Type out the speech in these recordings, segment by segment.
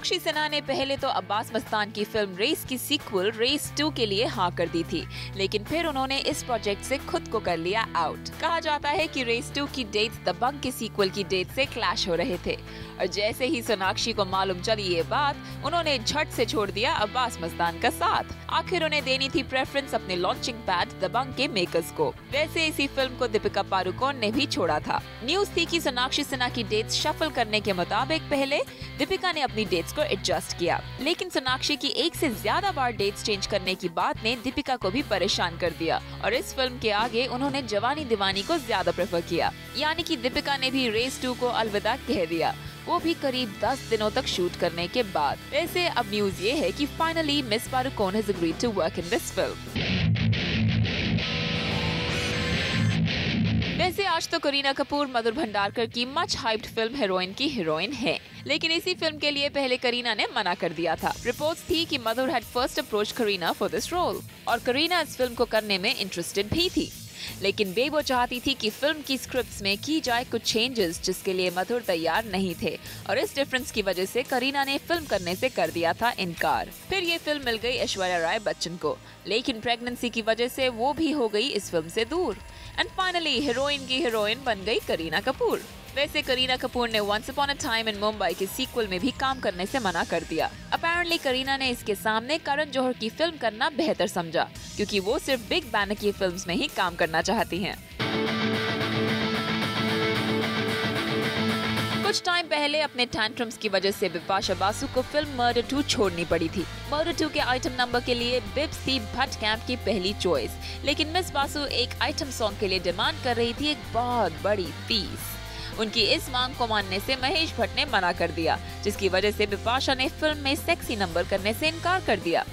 सोनाक्षी सिन्हा ने पहले तो अब्बास मस्तान की फिल्म रेस की सीक्वल रेस 2 के लिए हाँ कर दी थी, लेकिन फिर उन्होंने इस प्रोजेक्ट से खुद को कर लिया आउट। कहा जाता है कि रेस 2 की डेट्स दबंग की सीक्वल की डेट से क्लैश हो रहे थे और जैसे ही सोनाक्षी को मालूम चली ये बात, उन्होंने झट से छोड़ दिया अब्बास मस्तान का साथ। आखिर उन्हें देनी थी प्रेफरेंस अपने लॉन्चिंग पैड दबंग के मेकर्स को। वैसे इसी फिल्म को दीपिका पादुकोण ने भी छोड़ा था। न्यूज थी कि सोनाक्षी सिन्हा की डेट्स शफल करने के मुताबिक पहले दीपिका ने अपनी डेट्स को एडजस्ट किया, लेकिन सोनाक्षी की एक से ज्यादा बार डेट्स चेंज करने की बात ने दीपिका को भी परेशान कर दिया और इस फिल्म के आगे उन्होंने जवानी दीवानी को ज्यादा प्रेफर किया। यानी कि दीपिका ने भी रेस 2 को अलविदा कह दिया, वो भी करीब 10 दिनों तक शूट करने के बाद। वैसे अब न्यूज ये है कि finally miss Padukone has agreed to work in this film. वैसे आज तो करीना कपूर मधुर भंडारकर की मच हाइप्ड फिल्म हीरोइन की हीरोइन है, लेकिन इसी फिल्म के लिए पहले करीना ने मना कर दिया था। रिपोर्ट्स थी कि Madhur had first approach Kareena for this role और करीना इस फिल्म को करने में इंटरेस्टेड भी थी, लेकिन वे वो चाहती थी कि फिल्म की स्क्रिप्ट्स में की जाए कुछ चेंजेस जिसके लिए मधुर तैयार नहीं थे और इस डिफरेंस की वजह से करीना ने फिल्म करने से कर दिया था इनकार। फिर ये फिल्म मिल गई ऐश्वर्या राय बच्चन को, लेकिन प्रेगनेंसी की वजह से वो भी हो गई इस फिल्म से दूर एंड फाइनली हीरोइन की हीरोइन बन गई करीना कपूर। वैसे करीना कपूर ने once upon a time in Mumbai के सीक्वल में भी काम करने से मना कर दिया। अपेरेंटली करीना ने इसके सामने करण जौहर की फिल्म करना बेहतर समझा, क्योंकि वो सिर्फ बिग बैनर की फिल्म्स में ही काम करना चाहती हैं। कुछ टाइम पहले अपने टैंट्रम्स की वजह से बिपाशा बासु को फिल्म मर्डर 2 छोड़नी पड़ी थी। मर्डर 2 के आइटम नंबर के लिए बिब्स थी भट्ट कैंप की पहली चॉइस, लेकिन मिस बासु एक आइटम सॉन्ग के लिए डिमांड कर रही थी एक बहुत बड़ी फीस। उनकी इस मांग को मानने से महेश भट्ट ने मना कर दिया, जिसकी वजह से बिपाशा ने फिल्म में सेक्सी नंबर करने से इनकार कर दिया।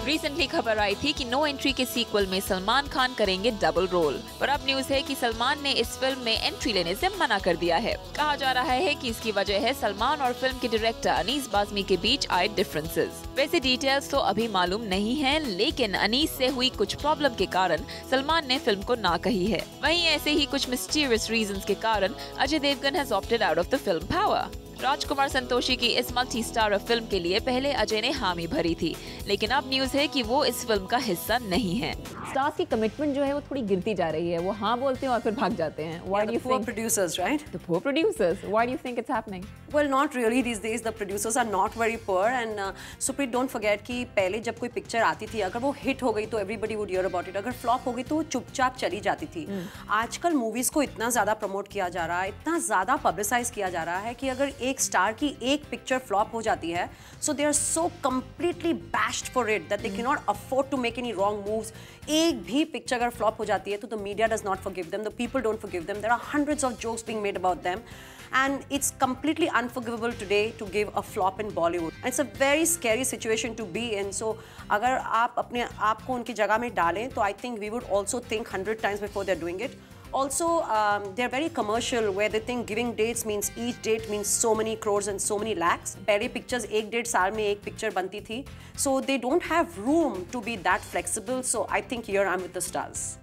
रिसेंटली खबर आई थी कि नो एंट्री के सीक्वल में सलमान खान करेंगे डबल रोल, पर अब न्यूज है कि सलमान ने इस फिल्म में एंट्री लेने से मना कर दिया है। कहा जा रहा है कि इसकी वजह है सलमान और फिल्म के डायरेक्टर अनीस बाज़मी के बीच आए डिफरेंसेस। वैसे डिटेल्स तो अभी मालूम नहीं है, लेकिन अनीस से हुई कुछ प्रॉब्लम के कारण सलमान ने फिल्म को ना कही है। वहीं ऐसे ही कुछ मिस्टीरियस रीजंस के कारण Ajay Devgan has opted out of the film Power. Rajkumar Santoshi की इस मल्टी स्टारर फिल्म के लिए पहले अजय ने हामी भरी थी, लेकिन अब न्यूज है कि वो इस फिल्म का हिस्सा नहीं है। स्टार्स की कमिटमेंट जो है वो थोड़ी गिरती जा रही है, वो हाँ बोलते हैं और फिर भाग जाते हैं। Why do you think? Producers, right? The poor producers. Why do you think it's happening? Well, not really these days. The producers are not very poor, and Supreet, don't forget कि पहले जब कोई पिक्चर आती थी, अगर वो hit हो गई तो everybody would hear about it. अगर फ्लॉप हो गई तो वो चुपचाप चली जाती थी। आजकल मूवीज को इतना ज्यादा प्रमोट किया जा रहा है, इतना ज्यादा पब्लिसाइज किया जा रहा है कि अगर एक स्टार की एक पिक्चर फ्लॉप हो जाती है, so they are so completely bashed for it that they cannot afford to make any wrong moves. एक भी पिक्चर अगर फ्लॉप हो जाती है तो the media does not forgive them, the people don't forgive them. There are hundreds of jokes being made about them, and it's completely unforgivable today to give a flop in Bollywood. It's a very scary situation to be in. So अगर आप अपने आप को उनकी जगह में डालें तो I think we would also think 100 times before they're doing it. Also, they're very commercial where they think giving dates means each date means so many crores and so many lakhs. पहले pictures एक डेढ़ साल में एक picture बनती थी, so they don't have room to be that flexible. So I think here I'm with the stars.